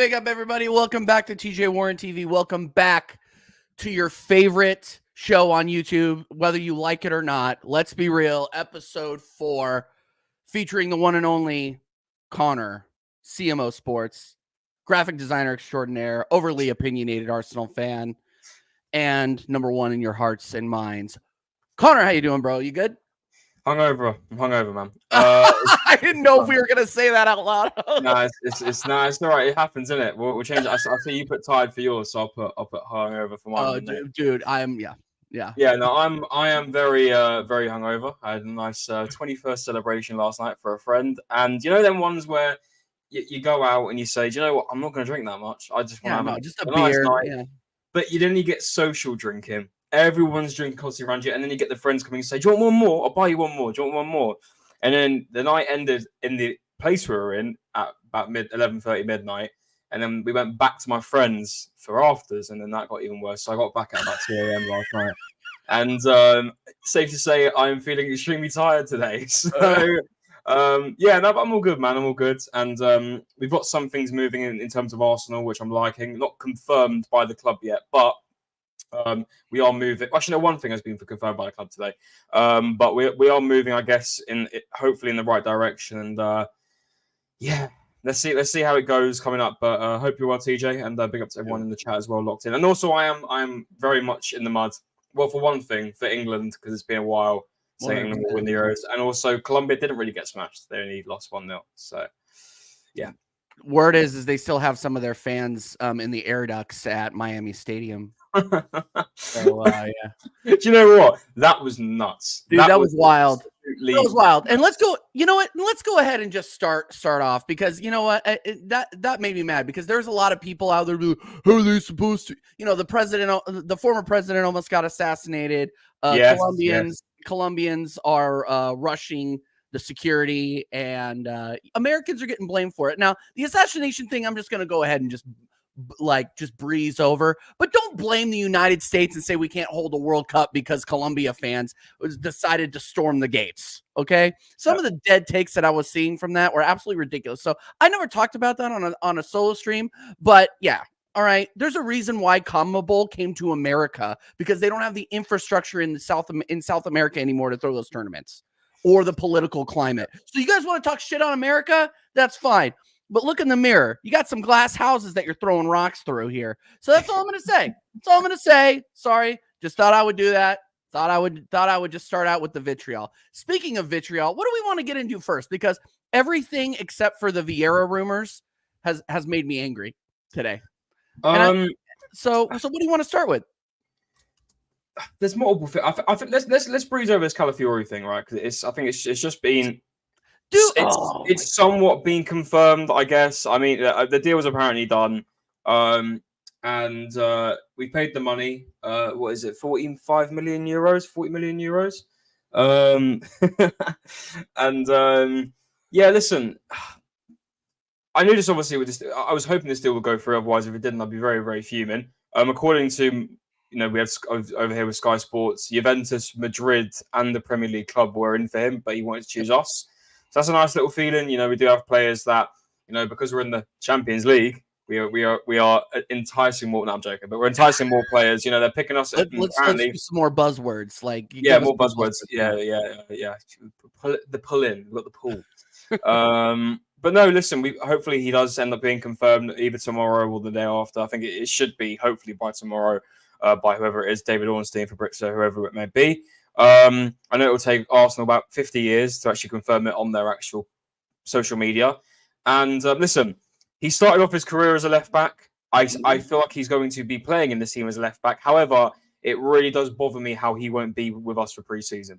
wake up, everybody. Welcome back to TJ Warren TV. Welcome back to your favorite show on YouTube, whether you like it or not. Let's be real. Episode 4, featuring the one and only Connor, CMO Sports, graphic designer extraordinaire, overly opinionated Arsenal fan, and number one in your hearts and minds. Connor, how you doing, bro? You good? I'm hungover, man. I didn't know if we were gonna say that out loud. No, it's all right. It happens, isn't it? We'll change it. I see you put tired for yours, so I'll put hungover for mine. Dude, I am No, I am very very hungover. I had a nice 21st celebration last night for a friend, and you know them ones where you go out and you say, do you know what? I'm not going to drink that much. I just want to have just a nice beer. night. Yeah. But you then you get social drinking. Everyone's drinking constantly around you, and then you get the friends coming and say, "Do you want one more? I'll buy you one more. Do you want one more?" And then the night ended in the place we were in at about 11:30 midnight, and then we went back to my friends for afters, and then that got even worse. So I got back at about 2 a.m. last night, and safe to say I'm feeling extremely tired today. So but I'm all good, man. I'm all good, and we've got some things moving in terms of Arsenal, which I'm liking. Not confirmed by the club yet, but. We are moving. Actually, no, one thing has been confirmed by the club today. But we are moving, I guess, hopefully in the right direction. And let's see how it goes coming up. But hope you're well, TJ, and big up to everyone in the chat as well, locked in. And also, I am very much in the mud. Well, for one thing, for England, because it's been a while saying England will win the Euros, and also Colombia didn't really get smashed. They only lost 1-0. So yeah. Word is they still have some of their fans in the air ducts at Miami Stadium. So yeah. Do you know what? That was nuts. Dude, that was wild. That was wild. And let's go. You know what? Let's go ahead and just start off, because you know what? That made me mad, because there's a lot of people out there who are they supposed to? You know, the former president almost got assassinated. Colombians are rushing the security, and Americans are getting blamed for it. Now, the assassination thing, I'm just going to go ahead and just breeze over, but don't blame the United States and say we can't hold a World Cup because Colombia fans decided to storm the gates. Okay. Some of the dead takes that I was seeing from that were absolutely ridiculous. So I never talked about that on a solo stream, but yeah. All right. There's a reason why CONMEBOL came to America, because they don't have the infrastructure in South America anymore to throw those tournaments, or the political climate. So you guys want to talk shit on America? That's fine. But look in the mirror. You got some glass houses that you're throwing rocks through here. So that's all I'm going to say. That's all I'm going to say. Sorry. Just thought I would do that. Thought I would just start out with the vitriol. Speaking of vitriol, what do we want to get into first? Because everything except for the Vieira rumors has made me angry today. So what do you want to start with? There's multiple things. I think let's breeze over this Califiori thing, right? Because I think it's just been. It's somewhat been confirmed, I guess. I mean, the deal was apparently done, and we paid the money. What is it? 45 million euros, 40 million euros. And listen, I knew this obviously with this. I was hoping this deal would go through. Otherwise, if it didn't, I'd be very, very fuming. According to we have over here with Sky Sports, Juventus, Madrid, and the Premier League club were in for him, but he wanted to choose us. So that's a nice little feeling. We do have players that, because we're in the Champions League, we are enticing more. No, I'm joking, but we're enticing more players. They're picking us. Let's do some more buzzwords. More buzzwords. Yeah. The pull in, we've got the pull. But no, listen. Hopefully he does end up being confirmed either tomorrow or the day after. I think it should be hopefully by tomorrow, by whoever it is, David Ornstein, Fabrizio, whoever it may be. I know it will take Arsenal about 50 years to actually confirm it on their actual social media. And listen, he started off his career as a left back. I feel like he's going to be playing in this team as a left back. However, it really does bother me how he won't be with us for pre-season.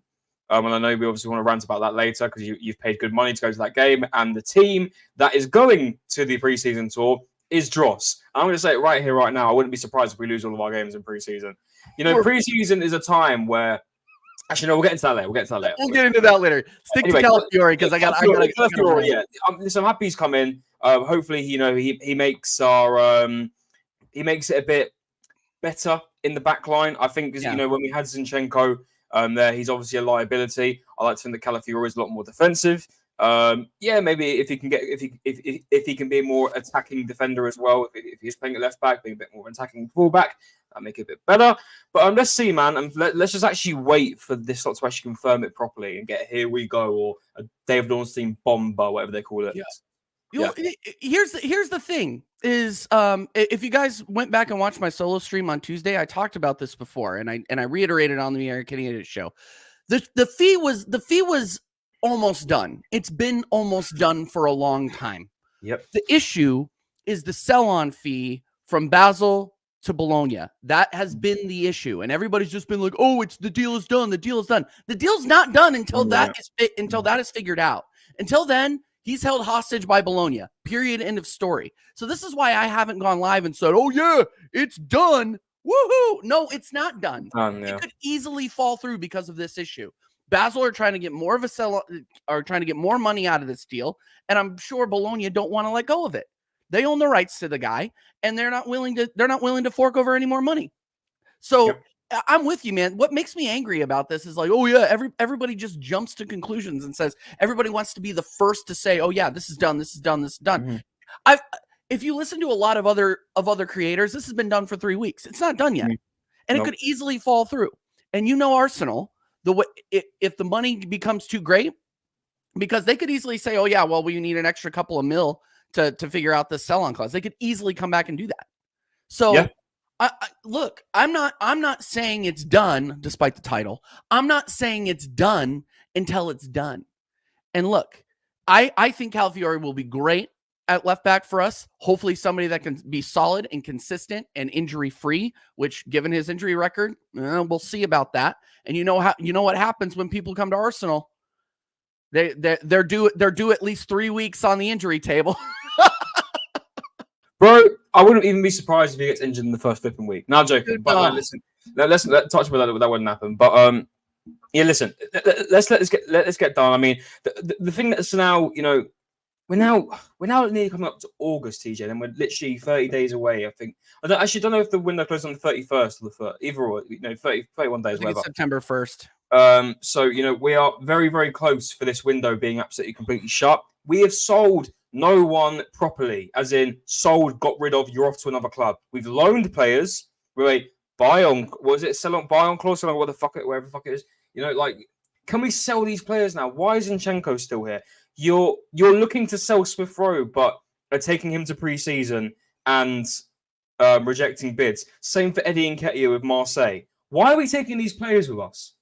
And I know we obviously want to rant about that later, because you've paid good money to go to that game. And the team that is going to the pre-season tour is Dross. I'm going to say it right here, right now. I wouldn't be surprised if we lose all of our games in pre-season. Pre-season is a time where... Actually, no, we'll get into that later. We'll get into that later. Stick to Califiori, because I got Califiori. Yeah, I'm happy he's come in. Hopefully, he makes he makes it a bit better in the back line. I think, when we had Zinchenko there, he's obviously a liability. I like to think that Califiori is a lot more defensive. Yeah, maybe if he can get if he can be a more attacking defender as well, if he's playing at left back, being a bit more attacking fullback, that make it a bit better. But let's see, man, and let's just actually wait for this lot to actually confirm it properly and get here we go, or a David Ornstein bomber, whatever they call it. Yeah. Here's the thing is if you guys went back and watched my solo stream on Tuesday, I talked about this before, and I reiterated on the American Idiot show. The fee was almost done. It's been almost done for a long time. Yep. The issue is the sell-on fee from Basel to Bologna. That has been the issue, and everybody's just been like, "Oh, the deal is done. The deal is done." The deal's not done until that is figured out. Until then, he's held hostage by Bologna. Period. End of story. So this is why I haven't gone live and said, "Oh yeah, it's done." Woohoo! No, it's not done. It could easily fall through because of this issue. Basel are trying to get more of a trying to get more money out of this deal, and I'm sure Bologna don't want to let go of it. They own the rights to the guy, and they're not willing to fork over any more money. So I'm with you, man. What makes me angry about this is like, oh yeah, everybody just jumps to conclusions and says everybody wants to be the first to say, oh yeah, this is done, this is done, this is done. Mm-hmm. If you listen to a lot of other creators, this has been done for 3 weeks. It's not done yet, and it could easily fall through. And Arsenal, if the money becomes too great, because they could easily say, oh yeah, well we need an extra couple of mil to figure out the sell-on clause. They could easily come back and do that. So look, I'm not saying it's done despite the title. I'm not saying it's done until it's done. And look, I think Califiori will be great at left back for us. Hopefully somebody that can be solid and consistent and injury free, which given his injury record, we'll see about that. And you know what happens when people come to Arsenal? They're due at least 3 weeks on the injury table. Bro, I wouldn't even be surprised if he gets injured in the first flipping week. No, I'm joking. But listen, let's touch about that wouldn't happen. But yeah, listen, let's get done. I mean, the thing that's now, we're now nearly coming up to August, TJ, and we're literally 30 days away. I think I don't know if the window closes on the 31st or the 1st, either or, 31 days. I think it's September 1st. So we are very, very close for this window being absolutely completely shut. We have sold no one properly, as in sold, got rid of, you're off to another club. We've loaned players. Buy on, sell on, buy on clause, whatever the fuck it is. Can we sell these players now? Why is Zinchenko still here? You're looking to sell Smith Rowe, but are taking him to pre-season and rejecting bids. Same for Eddie Nketiah with Marseille. Why are we taking these players with us?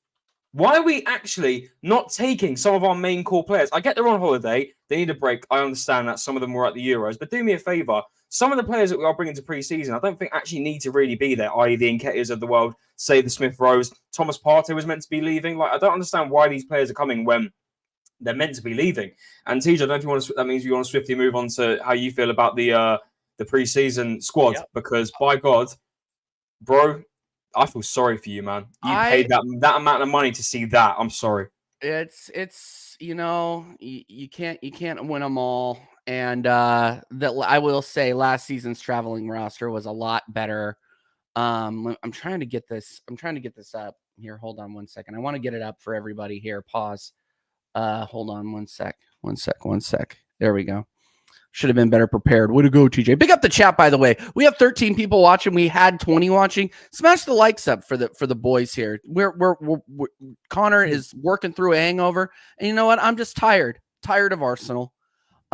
Why are we actually not taking some of our main core players? I get they're on holiday. They need a break. I understand that some of them were at the Euros. But do me a favour. Some of the players that we are bringing to pre-season, I don't think actually need to really be there, i.e. the Nketiahs of the world, say the Smith Rowes. Thomas Partey was meant to be leaving. I don't understand why these players are coming when they're meant to be leaving. And TJ, I don't know if you want to, that means you want to swiftly move on to how you feel about the pre-season squad. Because, by God, bro, I feel sorry for you, man. You paid that amount of money to see that. I'm sorry. It's you can't win them all, and I will say last season's traveling roster was a lot better. I'm trying to get this up here. Hold on one second. I want to get it up for everybody here. Pause. Hold on one sec. There we go. Should have been better prepared. Way to go, TJ. Big up the chat, by the way. We have 13 people watching. We had 20 watching. Smash the likes up for the boys here. We're Connor is working through a hangover, and you know what? I'm just tired of Arsenal.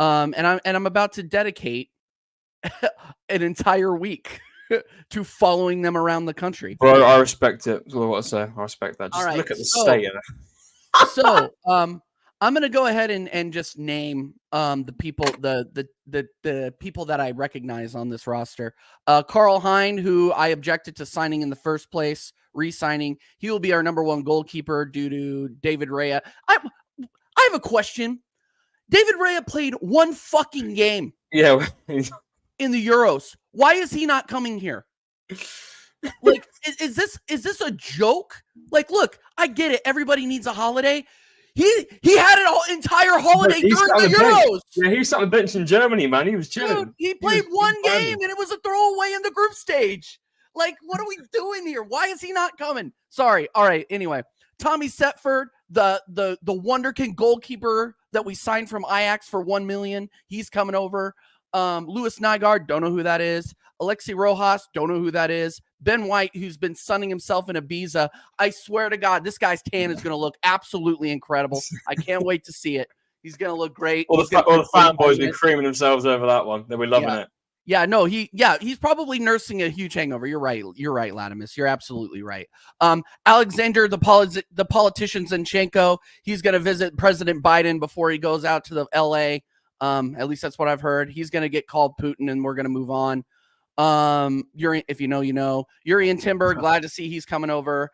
And I'm about to dedicate an entire week to following them around the country. Bro, I respect it. That's all I want to say. I respect that. Just look at the state of it. So, I'm going to go ahead and just name the people, the people that I recognize on this roster. Carl Hein, who I objected to signing in the first place, re-signing. He will be our number one goalkeeper due to David Raya. I have a question. David Raya played one fucking game. Yeah. In the Euros. Why is he not coming here? Like, is this a joke? Like, look, I get it. Everybody needs a holiday. He had an entire holiday during the Euros. Yeah, he was sat on the bench in Germany, man. He was chilling. Dude, he played one game and it was a throwaway in the group stage. Like, what are we doing here? Why is he not coming? Sorry. All right. Anyway, Tommy Setford, the wonderkin goalkeeper that we signed from Ajax for $1 million. He's coming over. Louis Nygaard, don't know who that is. Alexi Rojas, don't know who that is. Ben White, who's been sunning himself in Ibiza. I swear to God, this guy's tan is going to look absolutely incredible. I can't wait to see it. He's going to look great. All the fanboys be creaming themselves over that one. They'll be loving it. Yeah, no, he's probably nursing a huge hangover. You're right, Latimus. You're absolutely right. Alexander, the politician Zinchenko, he's going to visit President Biden before he goes out to the L.A. At least that's what I've heard. He's going to get called Putin, and we're going to move on. Yuri, if you know, you know. Yuri and Timber, glad to see he's coming over.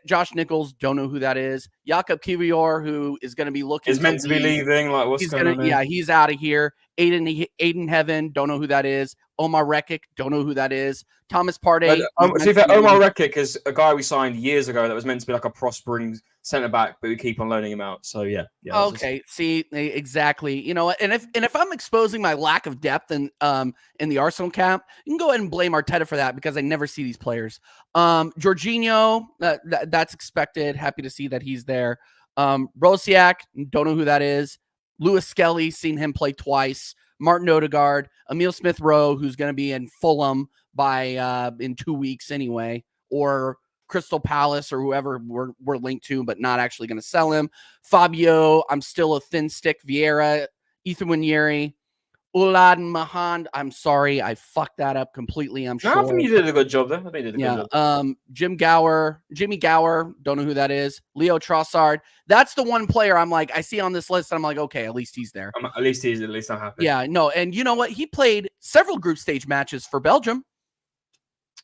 Josh Nichols, don't know who that is. Jakob Kivior, who is going to be looking. Is meant to be leaving. Like, what's going on? Yeah, he's out of here. Aiden Heaven, don't know who that is. Omar Rekic, don't know who that is. Thomas Partey. Omar Rekic is a guy we signed years ago that was meant to be like a prospering centre back, but we keep on loaning him out. So yeah. Okay. See, exactly. You know, and if I'm exposing my lack of depth in the Arsenal camp, you can go ahead and blame Arteta for that because I never see these players. Jorginho, that's expected. Happy to see that he's there. Rosiak, don't know who that is. Lewis Skelly, seen him play twice. Martin Odegaard, Emil Smith-Rowe, who's going to be in Fulham by in 2 weeks anyway, or Crystal Palace or whoever we're linked to, but not actually going to sell him. Fabio, I'm still a thin stick. Vieira, Ethan Winieri, Ulad Mahand. I'm sorry, I fucked that up completely. I'm sure. I think you did a good job there. I think you did a good job. Jimmy Gower, don't know who that is. Leo Trossard. That's the one player I'm like, I see on this list. And I'm like, okay, at least he's there. At least I'm happy. Yeah, no, and you know what? He played several group stage matches for Belgium.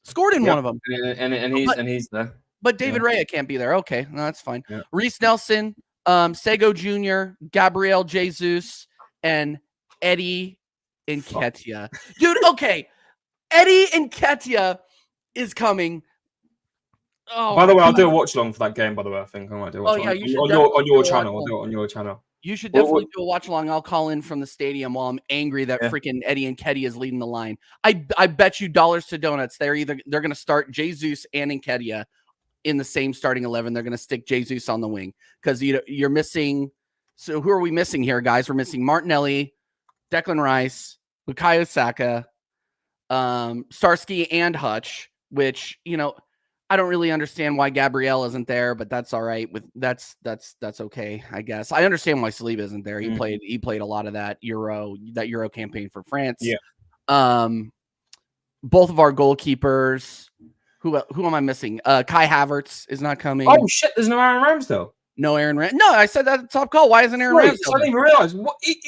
Scored in one of them, and he's there. But David Raya can't be there. Okay, no, that's fine. Yeah. Reece Nelson, Sego Jr., Gabriel Jesus, and Eddie Nketiah. Dude, okay. Eddie Nketiah is coming. Oh, by the way, I'll do a watch along for that game. By the way, I think I might do a watch along. You should on your channel. I'll do it on your channel. You should definitely do a watch along. I'll call in from the stadium while I'm angry that freaking Eddie Nketiah is leading the line. I bet you dollars to donuts they're going to start Jesus and Nketiah in the same starting 11. They're going to stick Jesus on the wing because you're missing. So who are we missing here, guys? We're missing Martinelli, Declan Rice, Bukayo Saka, Starsky, and Hutch. Which I don't really understand why Gabriel isn't there, but that's all right. That's okay, I guess. I understand why Saliba isn't there. He played a lot of that Euro campaign for France. Yeah. Both of our goalkeepers. Who am I missing? Kai Havertz is not coming. Oh shit! There's no Aaron Ramsdale. No Aaron Ramsdale. No, I said that at the top call. Why isn't Aaron Ramsdale? I didn't even realize.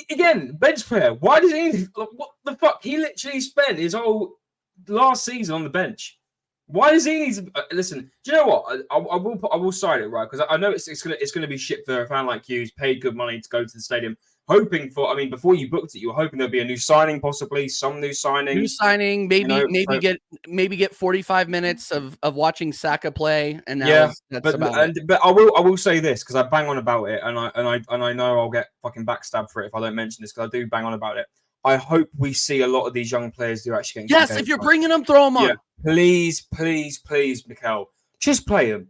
Again, bench player. Why does he? What the fuck? He literally spent his whole last season on the bench. Why does he need to listen? Do you know what? I will side it right because I know it's gonna be shit for a fan like you who's paid good money to go to the stadium, hoping for. I mean, before you booked it, you were hoping there'd be a new signing, possibly some new signing. Maybe get 45 minutes of watching Saka play, and that's about it. But I will say this because I bang on about it, and I know I'll get fucking backstabbed for it if I don't mention this because I do bang on about it. I hope we see a lot of these young players do actually get. Yes, if you're bringing them, throw them on. Yeah. Please, Mikel, just play them.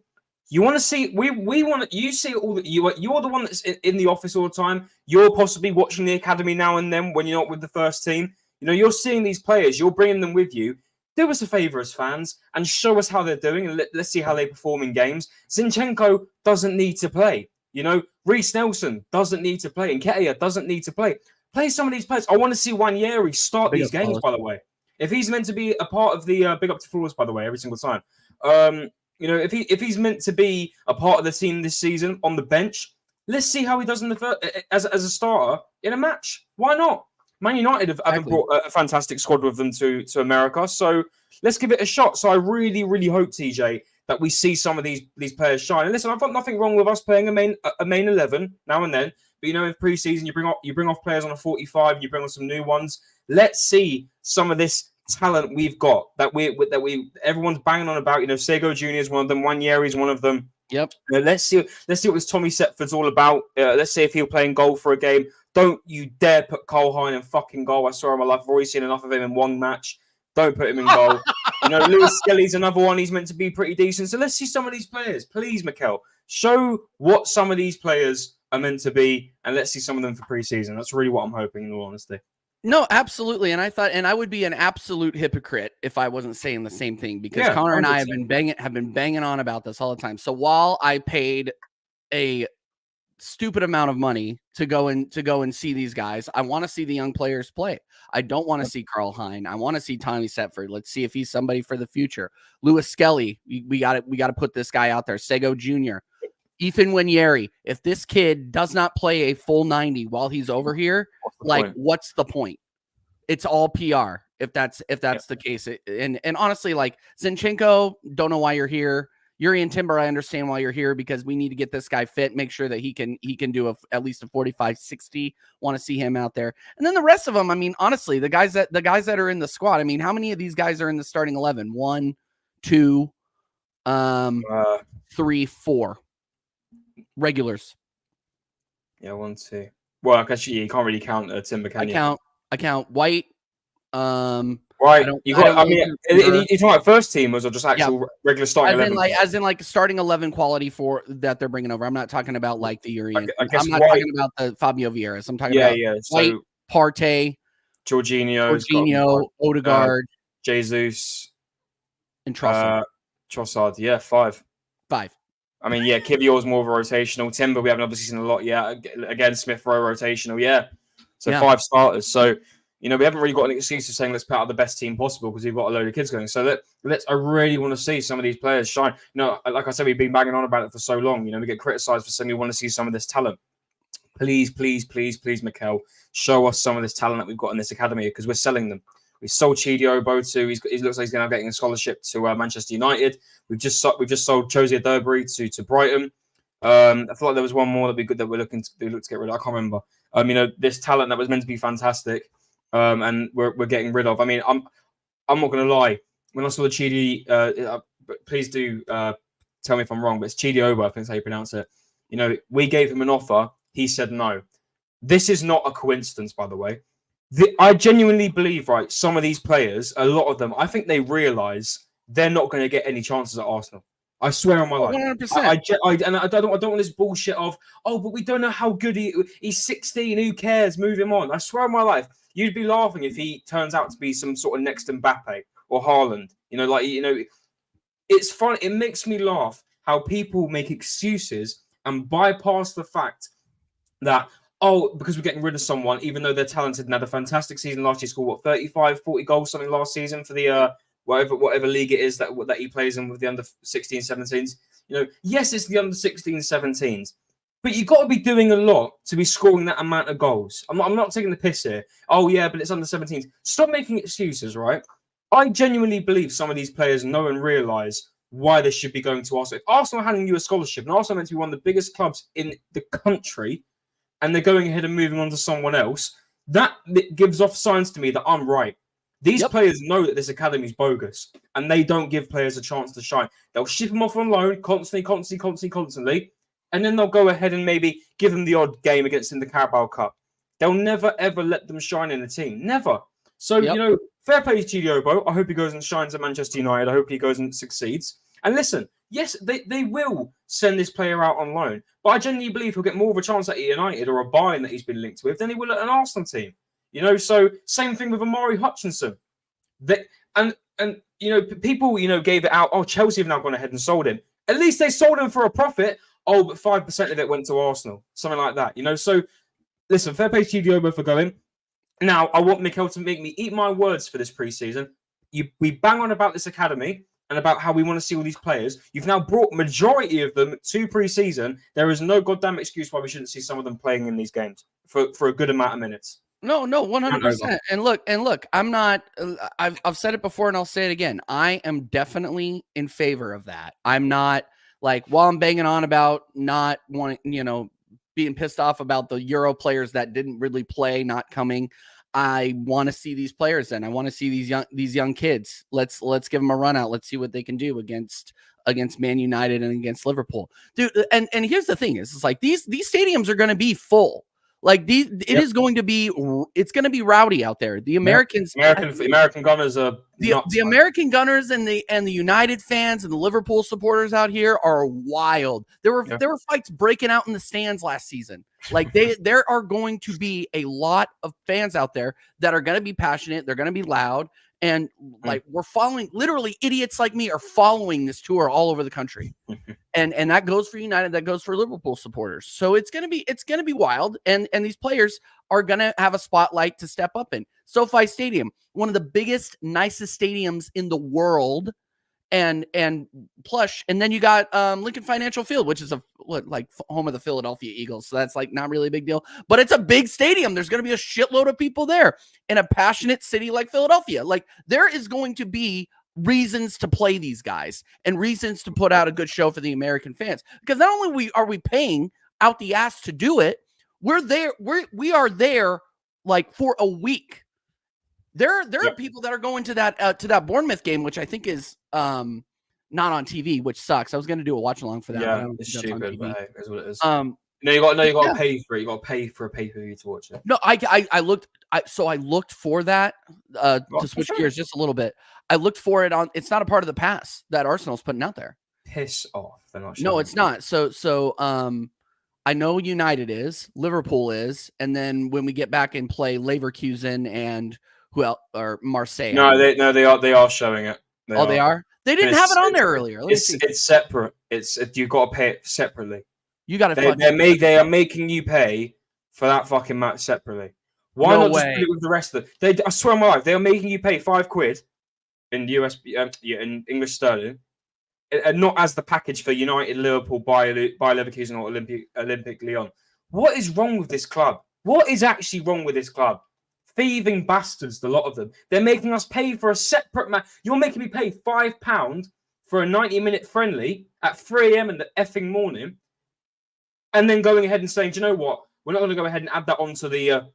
You want to see? We want you see all that you're the one that's in the office all the time. You're possibly watching the academy now and then when you're not with the first team. You're seeing these players. You're bringing them with you. Do us a favor as fans and show us how they're doing, and let's see how they perform in games. Zinchenko doesn't need to play. Reece Nelson doesn't need to play, and Nketiah doesn't need to play. Play some of these players. I want to see Winieri start these games, by the way. If he's meant to be a part of the big up to Flawless, by the way, every single time. If he's meant to be a part of the team this season on the bench, let's see how he does in the as a starter in a match. Why not? Man United haven't brought a fantastic squad with them to America, so let's give it a shot. So I really, really hope, TJ, that we see some of these players shine. And listen, I've got nothing wrong with us playing a main 11 now and then. But in pre-season, you bring off players on a 45, and you bring on some new ones. Let's see some of this talent we've got that everyone's banging on about. Sego Jr. is one of them. Wanieri is one of them. Yep. Let's see what this Tommy Setford's all about. Let's see if he'll play in goal for a game. Don't you dare put Cole Hine in fucking goal. I saw him in my life. I've already seen enough of him in one match. Don't put him in goal. Lewis Skelly's another one. He's meant to be pretty decent. So let's see some of these players. Please, Mikel, show what some of these players are meant to be, and let's see some of them for preseason. That's really what I'm hoping, in all honesty. No, absolutely. And I would be an absolute hypocrite if I wasn't saying the same thing, because Yeah, Connor and I 100%. have been banging on about this all the time. So while I paid a stupid amount of money to go and see these guys, I want to see the young players play. I don't want to see Carl Hine. I want to see Tommy Setford. Let's see if he's somebody for the future. Lewis Skelly, we got to put this guy out there. Sego Jr., Ethan Winieri. If this kid does not play a full 90 while he's over here, what's the point? It's all PR if that's the case. And honestly, like Zinchenko, don't know why you're here. Yuri and Timber, I understand why you're here, because we need to get this guy fit, make sure that he can do at least a 45-60. Want to see him out there. And then the rest of them, I mean, honestly, the guys that are in the squad, I mean, how many of these guys are in the starting 11? 1, 2, 3, 4 regulars. Yeah, 1, 2. Well, actually, you can't really count Timber, can you? I count White. Right. You're talking about first teamers or just actual regular starting 11? As in starting 11 quality for that they're bringing over. I'm not talking about like the Yuri. I'm not talking about the Fabio Vieiras. I'm talking about White, Partey, Jorginho, Odegaard, Jesus, and Trossard. Trossard, yeah, 5. I mean, yeah, Kivior's more of a rotational. Timber, we haven't obviously seen a lot yet. Again, Smith Rowe rotational, yeah. So 5 starters. So, we haven't really got an excuse of saying let's put out the best team possible because we've got a load of kids going. So I really want to see some of these players shine. Like I said, we've been banging on about it for so long. We get criticised for saying we want to see some of this talent. Please, please, please, please, Mikel, show us some of this talent that we've got in this academy, because we're selling them. We sold Chidi Obotu. He looks like he's going to be getting a scholarship to Manchester United. We've just sold Josie Aderbury to Brighton. I feel like there was one more that we're looking to get rid of. I can't remember. This talent that was meant to be fantastic. And we're getting rid of. I mean, I'm not going to lie. When I saw the Chidi, please do tell me if I'm wrong, but it's Chidi Oba, I think that's how you pronounce it. We gave him an offer. He said no. This is not a coincidence, by the way. I genuinely believe, right, some of these players, a lot of them, I think they realise they're not going to get any chances at Arsenal. I swear on my life. 100%. And I don't want this bullshit of, but we don't know how good he's 16. Who cares? Move him on. I swear on my life. You'd be laughing if he turns out to be some sort of next Mbappe or Haaland. It's fun. It makes me laugh how people make excuses and bypass the fact that, because we're getting rid of someone, even though they're talented and had a fantastic season last year, scored 35, 40 goals, something last season for the whatever league it is that he plays in with the under 16, 17s. Yes, it's the under 16, 17s. But you've got to be doing a lot to be scoring that amount of goals. I'm not taking the piss here. Oh, yeah, but it's under 17s. Stop making excuses, right? I genuinely believe some of these players know and realise why they should be going to Arsenal. If Arsenal are handing you a scholarship, and Arsenal are meant to be one of the biggest clubs in the country, and they're going ahead and moving on to someone else, that gives off signs to me that I'm right. These players know that this academy is bogus, and they don't give players a chance to shine. They'll ship them off on loan constantly. And then they'll go ahead and maybe give them the odd game against in the Carabao Cup. They'll never, ever let them shine in the team. Never. So, fair play to Chidi Obo. I hope he goes and shines at Manchester United. I hope he goes and succeeds. And listen, yes, they will send this player out on loan. But I genuinely believe he'll get more of a chance at United or a Bayern that he's been linked with than he will at an Arsenal team. So same thing with Amari Hutchinson. People, gave it out. Chelsea have now gone ahead and sold him. At least they sold him for a profit. But 5% of it went to Arsenal. Something like that, So, listen, fair play to Diogo for going. Now, I want Mikel to make me eat my words for this preseason. We bang on about this academy and about how we want to see all these players. You've now brought majority of them to preseason. There is no goddamn excuse why we shouldn't see some of them playing in these games for a good amount of minutes. No, 100%. And look, I'm not. I've said it before, and I'll say it again. I am definitely in favor of that. I'm not. Like, while I'm banging on about not wanting, being pissed off about the Euro players that didn't really play, not coming, I want to see these players. And I want to see these young kids. Let's give them a run out. Let's see what they can do against Man United and against Liverpool, dude. And here's the thing: it's like these stadiums are going to be full. Like it is going to be, it's going to be rowdy out there. The Americans, American Gunners are nuts, the American Gunners and the United fans and the Liverpool supporters out here are wild. There were fights breaking out in the stands last season. Like there are going to be a lot of fans out there that are going to be passionate. They're going to be loud, and like we're following. Literally, idiots like me are following this tour all over the country. And that goes for United, that goes for Liverpool supporters. So it's gonna be wild, and these players are gonna have a spotlight to step up in. SoFi Stadium, one of the biggest, nicest stadiums in the world, and plush. And then you got Lincoln Financial Field, which is like home of the Philadelphia Eagles. So that's like not really a big deal, but it's a big stadium. There's gonna be a shitload of people there in a passionate city like Philadelphia. Like there is going to be reasons to play these guys and reasons to put out a good show for the American fans, because not only are we paying out the ass to do it, we are there like for a week. There are people that are going to that Bournemouth game, which I think is not on TV, which sucks. I was going to do a watch along for that. Yeah, but I don't it's think stupid, but hey, that's what it is. No, you got to pay for it. You got to pay for a pay-per-view to watch it. No, I looked for that to switch gears just a little bit. I looked for it on. It's not a part of the pass that Arsenal's putting out there. Piss off! They're not. No, it's not. So I know United is, Liverpool is, and then when we get back and play Leverkusen and who else, or Marseille. They are showing it. They are. They didn't have it on there earlier. It's separate. You've got to pay it separately. You got to. They are making you pay for that fucking match separately. Why not just put it with the rest of it? I swear on my life, they are making you pay £5 in in English sterling, and not as the package for United, Liverpool, Bayer Leverkusen, or Olympic Lyon. What is wrong with this club? What is actually wrong with this club? Thieving bastards, the lot of them. They're making us pay for a separate match. You're making me pay £5 for a 90-minute friendly at 3 a.m. in the effing morning, and then going ahead and saying, do you know what? We're not going to go ahead and add that onto the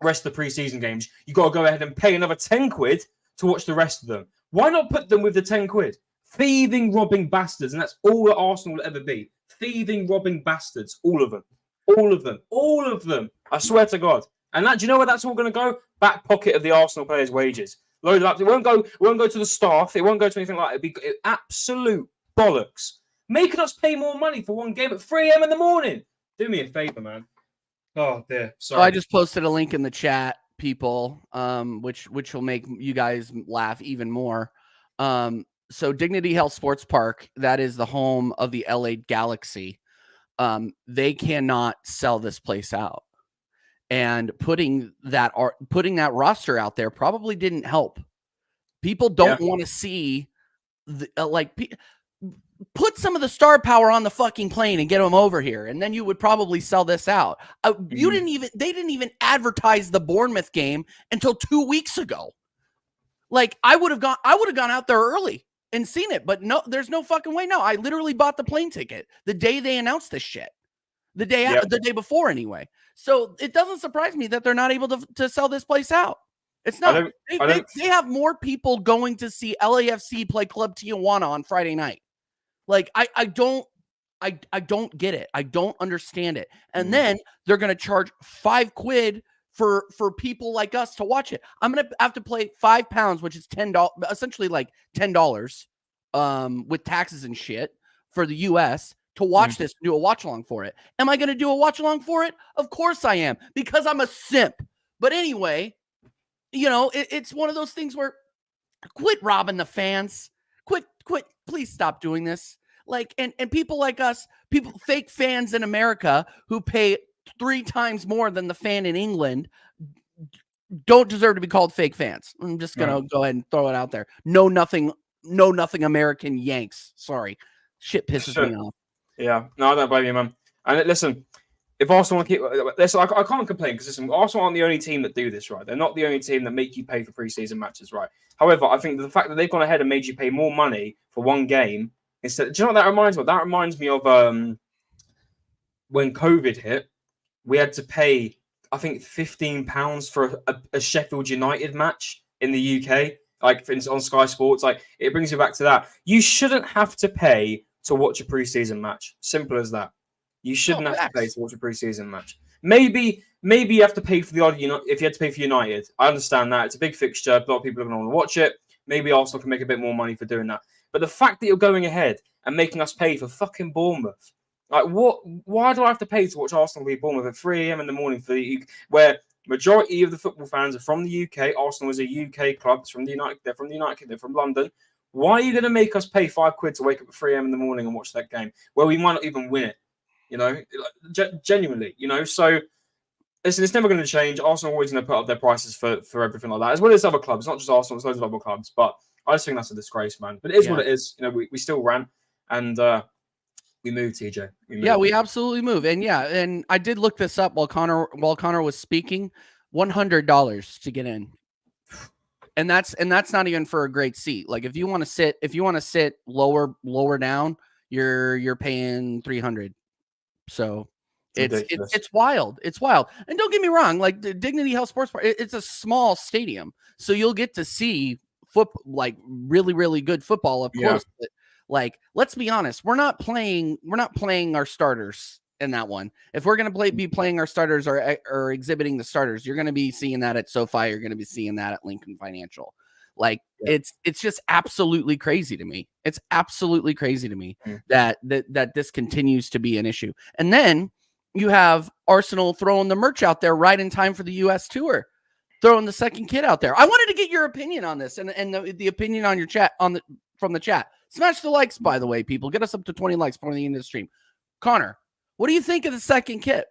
rest of the preseason games. You got to go ahead and pay another £10 to watch the rest of them. Why not put them with the £10? Thieving, robbing bastards, and that's all that Arsenal will ever be. Thieving, robbing bastards, all of them, all of them, all of them. I swear to God. And do you know where that's all going to go? Back pocket of the Arsenal players' wages. Load it up. It won't go to the staff. It won't go to anything like that. It'd be absolute bollocks. Making us pay more money for one game at 3 a.m. in the morning. Do me a favor, man. Oh dear. Sorry. So I just posted a link in the chat, people, which will make you guys laugh even more. So Dignity Health Sports Park, that is the home of the LA Galaxy. They cannot sell this place out. And putting that roster out there probably didn't help. People don't want to see put some of the star power on the fucking plane and get them over here, and then you would probably sell this out. They didn't even advertise the Bournemouth game until 2 weeks ago. Like I would have gone out there early and seen it, but no, there's no fucking way. No, I literally bought the plane ticket the day they announced this shit. The day before, anyway. So it doesn't surprise me that they're not able to sell this place out. It's not. They have more people going to see LAFC play Club Tijuana on Friday night. Like I don't get it. I don't understand it. And then they're gonna charge £5 for people like us to watch it. I'm gonna have to pay £5, which is $10, essentially like $10, with taxes and shit for the US. To watch this, do a watch along for it. Am I going to do a watch along for it? Of course I am, because I'm a simp. But anyway, it's one of those things where quit robbing the fans. Quit. Please stop doing this. Like, and people like us, fake fans in America who pay 3 times more than the fan in England, don't deserve to be called fake fans. I'm just going to go ahead and throw it out there. No, nothing American Yanks. Sorry. Shit pisses me off. Yeah, no, I don't blame you, man. And listen, if Arsenal want to keep, listen, I can't complain because Arsenal aren't the only team that do this, right? They're not the only team that make you pay for preseason matches, right? However, I think the fact that they've gone ahead and made you pay more money for one game instead. Do you know what that reminds me of? That reminds me of when COVID hit, we had to pay, I think, £15 for a Sheffield United match in the UK, like for instance, on Sky Sports. Like it brings you back to that. You shouldn't have to pay to watch a preseason match. Simple as that. You shouldn't have to pay to watch a preseason match. maybe you have to pay for the odd. If you had to pay for United, I understand that it's a big fixture. A lot of people are going to want to watch it. Maybe Arsenal can make a bit more money for doing that. But the fact that you're going ahead and making us pay for fucking Bournemouth, like what? Why do I have to pay to watch Arsenal beat Bournemouth at 3 a.m. in the morning where majority of the football fans are from the UK? Arsenal is a UK club. It's from the United. They're from the United. They're from London. Why are you going to make us pay £5 to wake up at 3 a.m. in the morning and watch that game where we might not even win it? Genuinely, So listen, it's never going to change. Arsenal are always going to put up their prices for everything like that, as well as other clubs. Not just Arsenal, it's loads of other clubs. But I just think that's a disgrace, man. But it is what it is. We still ran and we moved, TJ. We absolutely move. And I did look this up while Connor was speaking. $100 to get in. And that's not even for a great seat. Like if you want to sit lower down, you're paying $300. So it's wild. It's wild. And don't get me wrong, like the Dignity Health Sports Park, it's a small stadium, so you'll get to see like really, really good football, of course. But like, let's be honest, we're not playing our starters in that one. If we're gonna be playing our starters or exhibiting the starters, you're gonna be seeing that at SoFi. You're gonna be seeing that at Lincoln Financial. Like it's just absolutely crazy to me. It's absolutely crazy to me that this continues to be an issue. And then you have Arsenal throwing the merch out there right in time for the US tour, throwing the second kit out there. I wanted to get your opinion on this and the opinion on your chat from the chat. Smash the likes, by the way, people. Get us up to 20 likes before the end of the stream. Connor, what do you think of the second kit?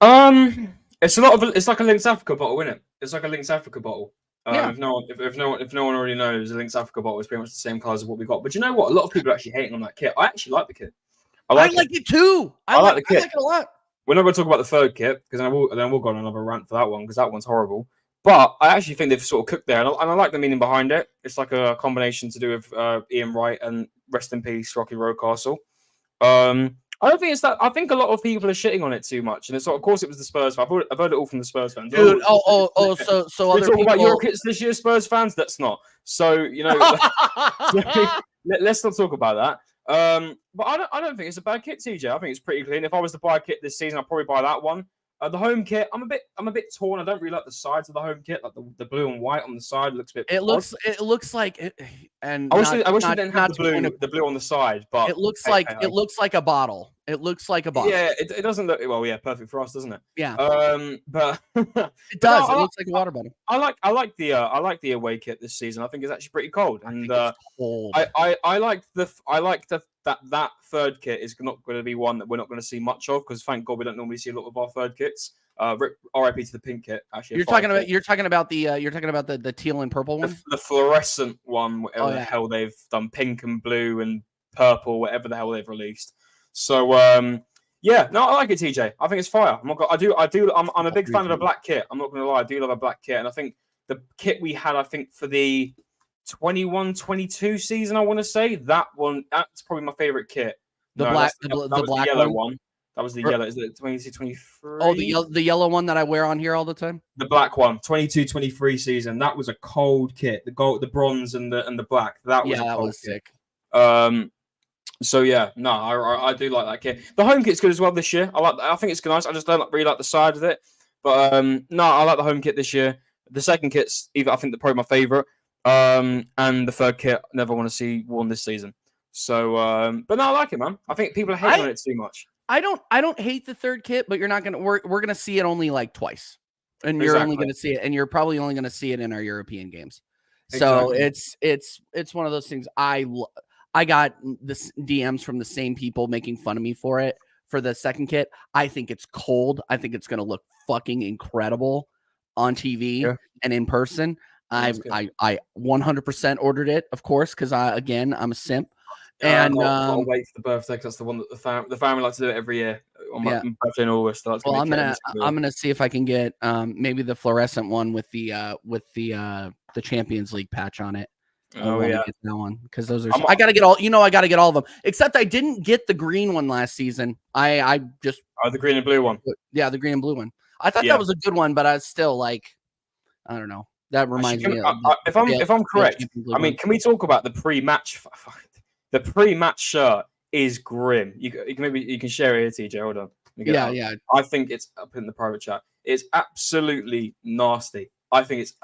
It's like a Lynx Africa bottle, isn't it? It's like a Lynx Africa bottle. If no one already knows, a Lynx Africa bottle is pretty much the same colours as what we got. But you know what? A lot of people are actually hating on that kit. I actually like the kit. I like it too. I like the kit. I like it a lot. We're not going to talk about the third kit because then we'll go on another rant for that one because that one's horrible. But I actually think they've sort of cooked there, and I like the meaning behind it. It's like a combination to do with Ian Wright and rest in peace, Rocky Rocastle. I don't think it's that. I think a lot of people are shitting on it too much, and of course, it was the Spurs fans. I've heard it all from the Spurs fans. Dude, so other people about your kits this year, Spurs fans. That's not. So let's not talk about that. But I don't think it's a bad kit, TJ. I think it's pretty clean. If I was to buy a kit this season, I'd probably buy that one. The home kit, I'm a bit torn. I don't really like the sides of the home kit, like the blue and white on the side looks a bit. It looks like it, and I wish we didn't have the blue on the side, but it looks like a bottle. It looks like a bottle. Yeah, it doesn't look well. Yeah, perfect for us, doesn't it? Yeah. But it does. It looks like a water bottle. I like the away kit this season. I think it's actually pretty cold, and cold. I like that third kit is not going to be one that we're not going to see much of because thank God we don't normally see a lot of our third kits. RIP to the pink kit. Actually, you're talking about the teal and purple one, the fluorescent one. Whatever the hell they've done, pink and blue and purple, whatever the hell they've released. So I like it, TJ. I think it's fire. I'm a big fan of the black kit. I'm not going to lie, I do love a black kit, and I think the kit we had, I think for the 21-22 season, I want to say that's probably my favorite kit. The black yellow one. That was the yellow. Is it 22-23? Oh, the yellow one that I wear on here all the time. The black one, 22-23 season. That was a cold kit. The gold, the bronze, and the black. That was sick. So yeah, no, I do like that kit. The home kit's good as well this year. I think it's nice. I just don't really like the side of it. But no, I like the home kit this year. The second kit's I think probably my favorite. And the third kit, I never want to see worn this season. So, but no, I like it, man. I think people are hating on it too much. I don't hate the third kit, but we're gonna see it only like twice, and you're only gonna see it, and you're probably only gonna see it in our European games. So it's one of those things. I got the DMs from the same people making fun of me for the second kit. I think it's cold. I think it's gonna look fucking incredible on TV and in person. I 100% ordered it, of course, because I'm a simp. And I'll wait for the birthday because that's the one that the family like to do it every year on my birthday in August. So I'm gonna see if I can get maybe the fluorescent one with the Champions League patch on it. Get that one because those are. I gotta get all. I gotta get all of them. Except I didn't get the green one last season. I just the green and blue one. Yeah, the green and blue one. I thought that was a good one, but I was still like, I don't know. That reminds me. If I'm correct, I mean, can we talk about the pre-match? The pre-match shirt is grim. You can share it here, TJ. Hold on. Yeah. I think it's up in the private chat. It's absolutely nasty. I think it's.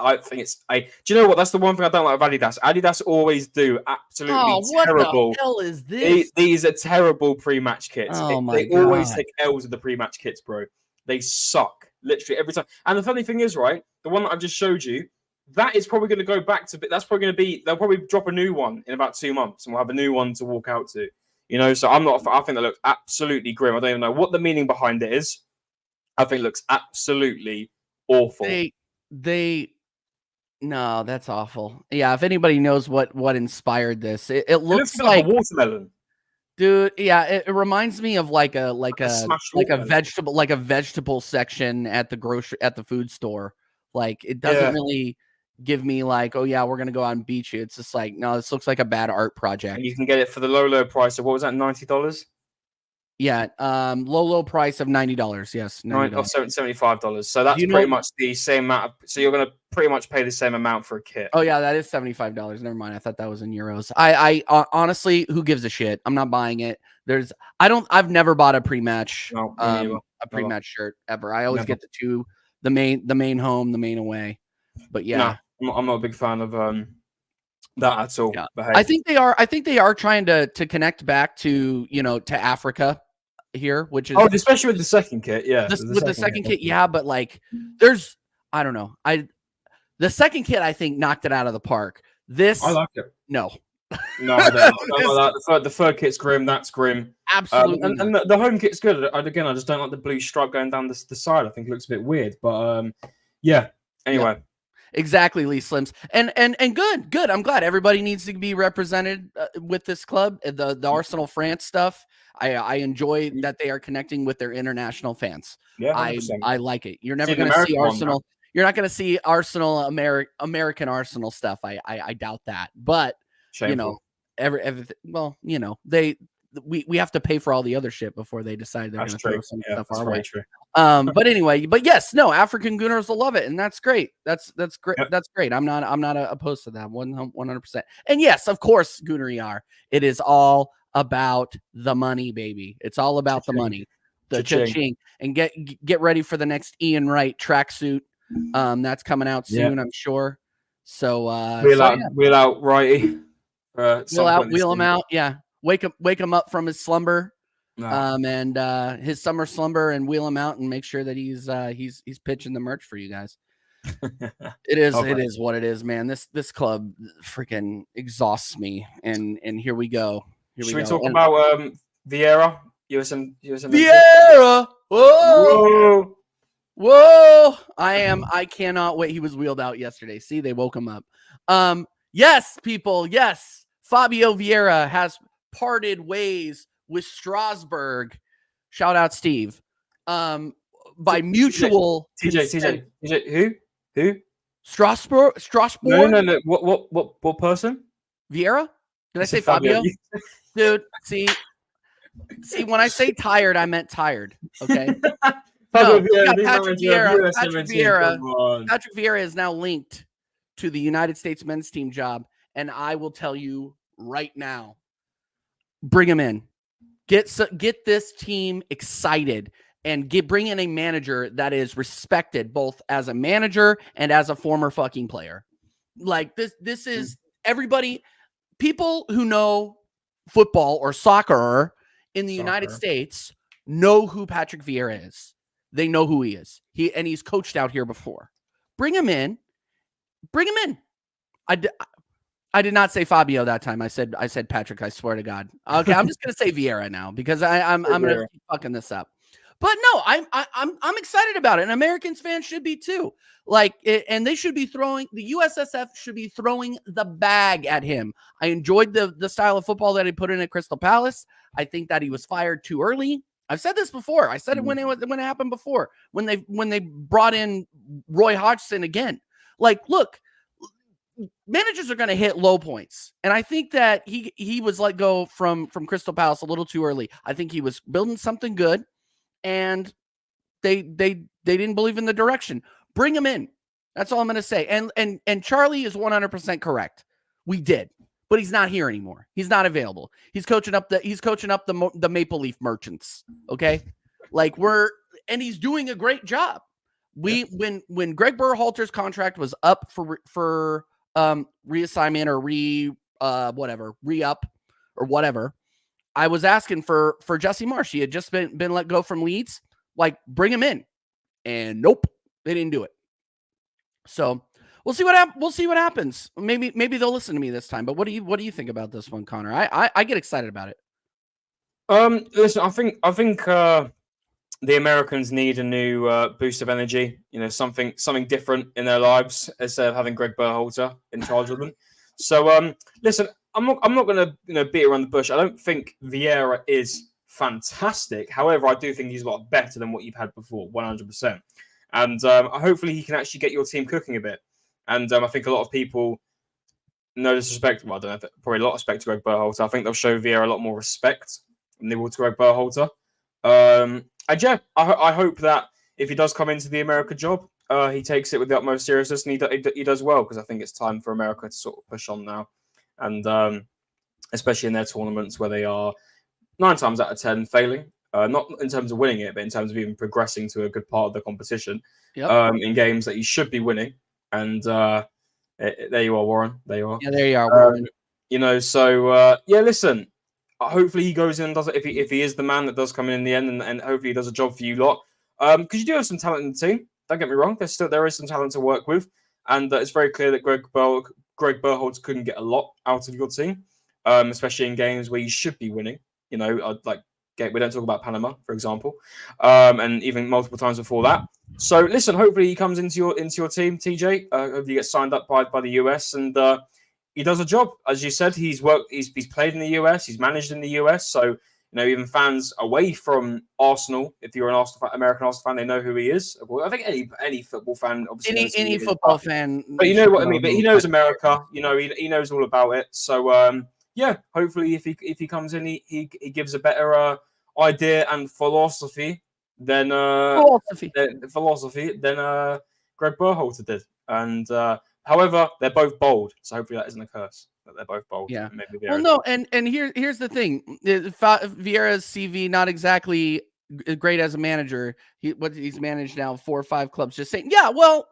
Do you know what? That's the one thing I don't like of Adidas. Adidas always do absolutely what terrible. the hell is this? These are terrible pre-match kits. Oh my They always God. take L's with the pre-match kits, bro. They suck literally every time. And the funny thing is, right, the one that I've just showed you, that is probably going to go back to. That's probably going to be. They'll probably drop a new one in about 2 months, and we'll have a new one to walk out to. You know, so I'm not. I think that looks absolutely grim. I don't even know what the meaning behind it is. I think it looks absolutely awful. No, that's awful. Yeah, if anybody knows what inspired this, it looks like a watermelon. Dude, yeah, it reminds me of like a watermelon. vegetable section at the food store. Like it doesn't really give me like, oh yeah, we're gonna go out and beat you. It's just like, no, this looks like a bad art project. And you can get it for the low price of what was that, $90? Yeah, low price of $90. Yes, $75. So that's pretty much the same amount. So you're gonna pretty much pay the same amount for a kit. Oh yeah, that is $75. Never mind. I thought that was in euros. I honestly, who gives a shit? I'm not buying it. I've never bought a pre-match shirt ever. I always get the two, the main home, the main away. But yeah, no, I'm not a big fan of that at all. Yeah. But hey. I think they are trying to connect back to, to Africa here, which is especially with the second kit. Yeah, with the second kit. Yeah, but like I don't know. The second kit, I think, knocked it out of the park. This, I like it. No, I don't like that. The third kit's grim. That's grim. Absolutely. And the home kit's good. Again, I just don't like the blue stripe going down the side. I think it looks a bit weird. But yeah. Anyway. Yeah. Exactly, Lee Slims, and good. I'm glad everybody needs to be represented with this club. The Arsenal France stuff. I enjoy that they are connecting with their international fans. Yeah, 100%. I like it. You're never going to see Arsenal. You're not going to see Arsenal American Arsenal stuff. I doubt that. But shameful. We have to pay for all the other shit before they decide they're going to throw some stuff our way. True. But anyway, yes, no, African Gooners will love it, and that's great. That's great. Yep. That's great. I'm not opposed to that 100%. And yes, of course, Goonery are. It is all about the money, baby. It's all about the money, the cha-ching. And get ready for the next Ian Wright tracksuit. That's coming out soon, I'm sure. So wheel out Righty. Wheel him out. Yeah. Wake him up from his slumber, and his summer slumber, and wheel him out and make sure that he's pitching the merch for you guys. It is what it is, man. This club freaking exhausts me, and here we go. Should we talk about Vieira? USM Vieira. Whoa! I cannot wait. He was wheeled out yesterday. See, they woke him up. Yes, people. Yes, Fabio Vieira has parted ways with Strasbourg. Shout out Steve. By mutual TJ, who? Strasbourg? No. What person? Vieira? Did I say Fabio? Dude, see, when I say tired, I meant tired. Okay. Patrick Vieira is now linked to the United States men's team job, and I will tell you right now, bring him in. Get this team excited and bring in a manager that is respected both as a manager and as a former fucking player. Like this is everybody. People who know football or soccer in the United States know who Patrick Vieira is. They know who he is. He's coached out here before. Bring him in. I did not say Fabio that time. I said Patrick. I swear to God. Okay, I'm just gonna say Vieira now because I'm gonna keep fucking this up. But no, I'm excited about it, and Americans fans should be too. And they should be throwing the USSF should be throwing the bag at him. I enjoyed the style of football that he put in at Crystal Palace. I think that he was fired too early. I've said this before. I said it when it happened before when they brought in Roy Hodgson again. Look. Managers are going to hit low points, and I think that he was let go from Crystal Palace a little too early. I think he was building something good, and they didn't believe in the direction. Bring him in. That's all I'm going to say. And Charlie is 100% correct. We did, but he's not here anymore. He's not available. He's coaching up the Maple Leaf Merchants. Okay, Like and he's doing a great job. When Greg Berhalter's contract was up for reassignment or re-up or whatever, I was asking for Jesse Marsch. He had just been let go from Leeds. Like, bring him in. And nope, they didn't do it. So we'll see what happens. Maybe they'll listen to me this time. But what do you think about this one, Connor? I get excited about it. Listen, I think the Americans need a new boost of energy. You know, something different in their lives instead of having Greg Berhalter in charge of them. So, listen, I'm not going to beat around the bush. I don't think Vieira is fantastic. However, I do think he's a lot better than what you've had before, 100%. And hopefully he can actually get your team cooking a bit. And I think a lot of people, no disrespect, well, I don't know, probably a lot of respect to Greg Berhalter. I think they'll show Vieira a lot more respect than they will to Greg Berhalter. And yeah, I hope that if he does come into the America job, he takes it with the utmost seriousness and he does well, because I think it's time for America to sort of push on now. And especially in their tournaments where they are 9 times out of 10 failing. Not in terms of winning it, but in terms of even progressing to a good part of the competition. Yep. In games that you should be winning. And there you are, Warren. There you are. Yeah, there you are, Warren. Yeah, listen. Hopefully he goes in and does it if he is the man that does come in the end, and hopefully he does a job for you lot. Because you do have some talent in the team. Don't get me wrong. There is some talent to work with, and it's very clear that Greg Berhalter couldn't get a lot out of your team, especially in games where you should be winning. You know, we don't talk about Panama, for example, and even multiple times before that. So listen, hopefully he comes into your team, TJ. Hopefully he gets signed up by the US, and he does a job. As you said, he's played in the US, he's managed in the US. So, you know, even fans away from Arsenal, if you're an American Arsenal fan, they know who he is. Well, I think any football fan, obviously, any football fan. But you know what I mean. But he knows America. You know, he knows all about it. So yeah, hopefully if he comes in, he gives a better idea and philosophy than Greg Berhalter did. And however, they're both bold, so hopefully that isn't a curse. That they're both bold. Yeah. Well, no, and here's the thing: Vieira's CV not exactly great as a manager. He's managed now 4 or 5 clubs. Just saying, yeah. Well,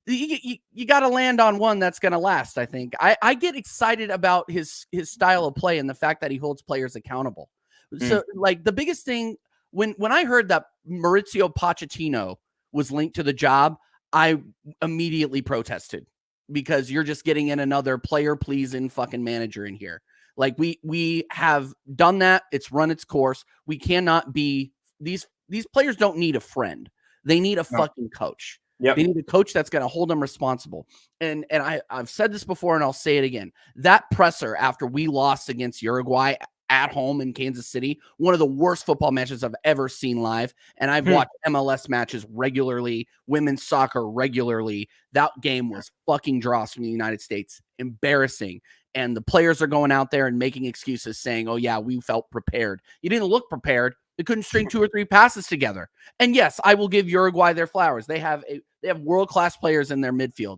you got to land on one that's going to last. I think I get excited about his style of play and the fact that he holds players accountable. So, like, the biggest thing when I heard that Maurizio Pochettino was linked to the job, I immediately protested, because you're just getting in another player pleasing fucking manager in here. Like, we have done that. It's run its course. We cannot be these players don't need a friend. They need a fucking coach. Yep. They need a coach that's going to hold them responsible. And I've said this before, and I'll say it again. That presser after we lost against Uruguay at home in Kansas City, one of the worst football matches I've ever seen live. And I've watched MLS matches regularly, women's soccer regularly. That game was fucking dross from the United States. Embarrassing. And the players are going out there and making excuses saying, oh yeah, we felt prepared. You didn't look prepared. They couldn't string 2 or 3 passes together. And yes, I will give Uruguay their flowers. They have world-class players in their midfield,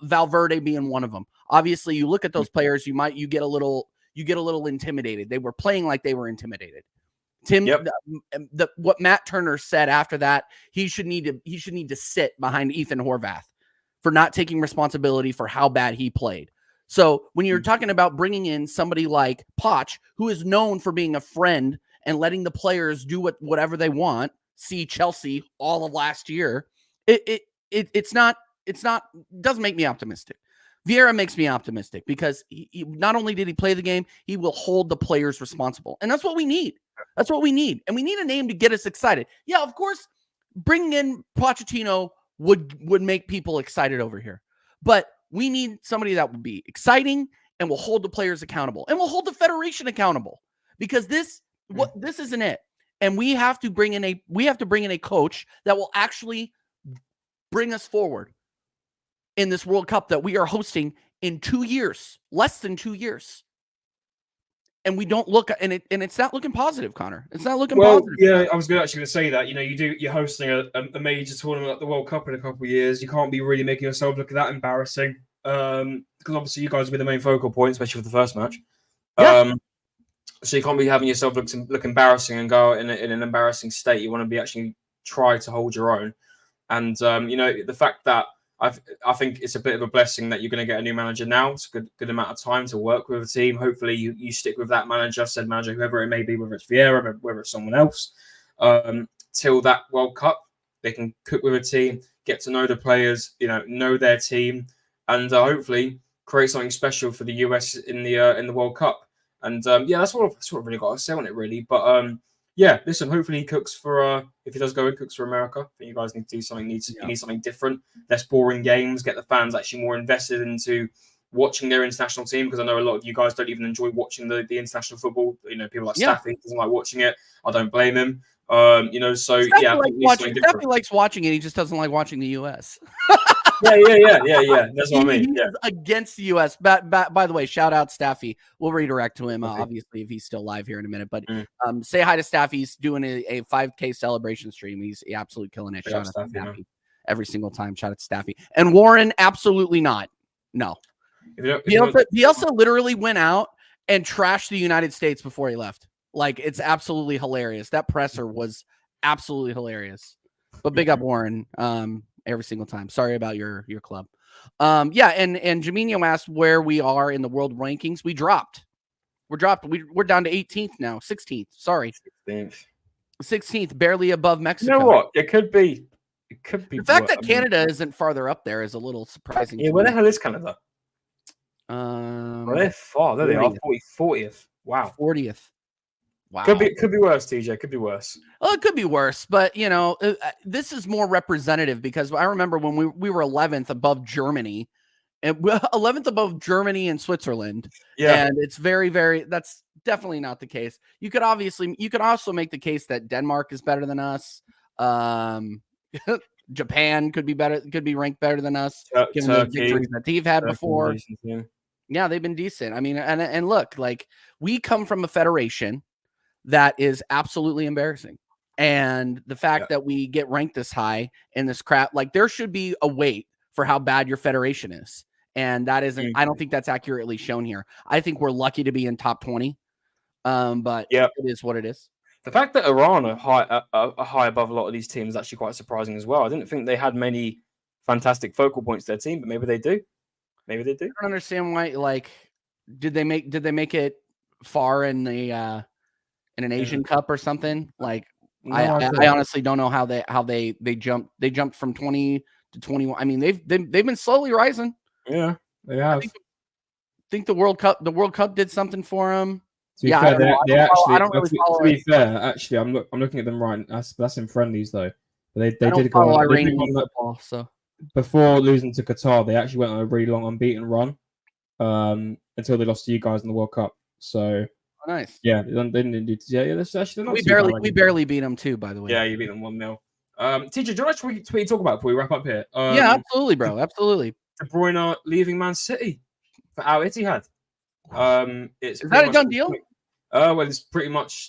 Valverde being one of them. Obviously, you look at those players, you get a little intimidated. They were playing like they were intimidated. What Matt Turner said after that, he should need to sit behind Ethan Horvath for not taking responsibility for how bad he played. So when you're talking about bringing in somebody like Poch, who is known for being a friend and letting the players do whatever they want, see Chelsea all of last year, it doesn't make me optimistic. Vieira makes me optimistic because he not only did he play the game, he will hold the players responsible. And that's what we need. That's what we need. And we need a name to get us excited. Yeah, of course, bringing in Pochettino would make people excited over here. But we need somebody that will be exciting and will hold the players accountable and will hold the federation accountable, because this isn't it. And we have to bring in a coach that will actually bring us forward in this World Cup that we are hosting in 2 years, less than 2 years. And we don't look, and it's not looking positive, Connor. It's not looking positive. Yeah, I was actually going to say that. You know, you're hosting a major tournament like the World Cup in a couple of years. You can't be really making yourself look that embarrassing, because obviously you guys will be the main focal point, especially for the first match. Yeah. So you can't be having yourself look embarrassing and go out in an embarrassing state. You want to be actually try to hold your own. And the fact that I think it's a bit of a blessing that you're going to get a new manager now. It's a good amount of time to work with a team. Hopefully you stick with that manager, said manager, whoever it may be, whether it's Vieira, whether it's someone else, till that World Cup. They can cook with a team, get to know the players, know their team, and hopefully create something special for the US in the World Cup. And that's what I've really got to say on it, really. But listen, hopefully he cooks for if he does go, he cooks for America. I think you guys need to do something. You need something different, less boring games, get the fans actually more invested into watching their international team, because I know a lot of you guys don't even enjoy watching the international football. People like Staffy doesn't like watching it. I don't blame him. Staffy likes watching it. He just doesn't like watching the US. Yeah. That's what I mean. He is against the US. By the way, shout out Staffy. We'll redirect to him, obviously, if he's still live here in a minute. But say hi to Staffy. He's doing a 5K celebration stream. He's absolutely killing it. Shout out to Staffy every single time. Shout out to Staffy. And Warren, absolutely not. No. He also literally went out and trashed the United States before he left. Like, it's absolutely hilarious. That presser was absolutely hilarious. But big up Warren every single time. Sorry about your club. And Jaminho asked where we are in the world rankings. We dropped. We're down to 18th now. 16th. Sorry. 16th, barely above Mexico. You know what? It could be. The fact that Canada isn't farther up there is a little surprising. Yeah, where the hell is Canada? They're far. There they are. 40th. Wow. 40th. Wow. Could be worse, TJ. Could be worse. Well, it could be worse, but this is more representative, because I remember when we were 11th above Germany, and 11th above Germany and Switzerland. Yeah, and it's very, very. That's definitely not the case. You could also make the case that Denmark is better than us. Japan could be better. Could be ranked better than us, given the victories that they've had before. Yeah, they've been decent. I mean, and look, like, we come from a federation that is absolutely embarrassing. And the fact that we get ranked this high in this crap, like, there should be a weight for how bad your federation is. And that isn't, I don't think that's accurately shown here. I think we're lucky to be in top 20. But it is what it is. The fact that Iran are high above a lot of these teams is actually quite surprising as well. I didn't think they had many fantastic focal points to their team, but maybe they do. Maybe they do. I don't understand why. Like, did they make it far in the in an Asian Cup or something? Like, I honestly don't know how they jumped from 20 to 21. I mean, they've been slowly rising. Yeah, they have. I think the World Cup did something for them. To be fair, actually, I'm looking at them right. That's in friendlies though. But they did go on Iranian football. So before losing to Qatar, they actually went on a really long unbeaten run until they lost to you guys in the World Cup. So nice. Yeah, they didn't do. Yeah, that's actually not. We barely beat them too, by the way. Yeah, you beat them 1-0. TJ, do you want to talk about before we wrap up here? Yeah, absolutely, bro. Absolutely. De Bruyne leaving Man City for Al Ittihad. Is that a done deal? Well, it's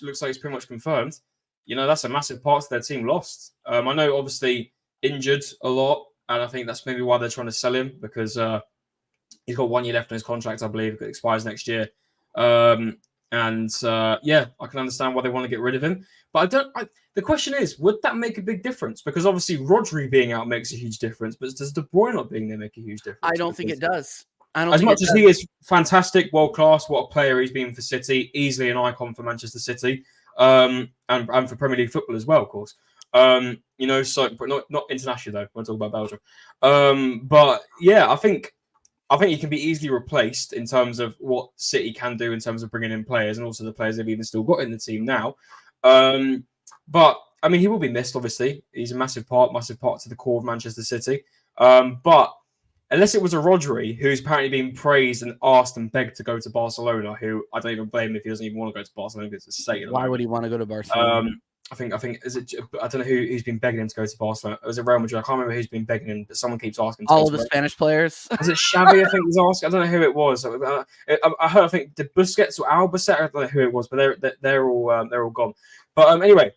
looks like it's pretty much confirmed. That's a massive part of their team lost. I know, obviously, injured a lot, and I think that's maybe why they're trying to sell him, because he's got 1 year left on his contract, I believe. It expires next year. I can understand why they want to get rid of him. But the question is, would that make a big difference? Because obviously Rodri being out makes a huge difference, but does De Bruyne not being there make a huge difference? I don't think it does. As much as he is fantastic, world class, what a player he's been for City, easily an icon for Manchester City, and for Premier League football as well, of course. So but not internationally though. We'll talk about Belgium. But yeah, I think he can be easily replaced in terms of what City can do in terms of bringing in players, and also the players they've even still got in the team now. But I mean, he will be missed. Obviously, he's a massive part to the core of Manchester City. But unless it was a Rodri, who's apparently been praised and asked and begged to go to Barcelona, who I don't even blame him if he doesn't even want to go to Barcelona because it's a state. Why would he want to go to Barcelona? I think is it? I don't know who's been begging him to go to Barcelona. Was it Real Madrid? I can't remember who's been begging him, but someone keeps asking. All of the Spanish players. Is it Xavi? I think was asking. I don't know who it was. I heard. I think the Busquets or Albacete. I don't know who it was, but they're all gone. But anyway,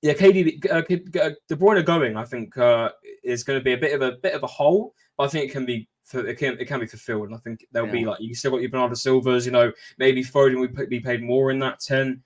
yeah, De Bruyne going, I think, is going to be a bit of a hole. But I think it can be it can be fulfilled. And I think there'll be like you still got your Bernardo Silvas. Maybe Foden would be paid more in that 10.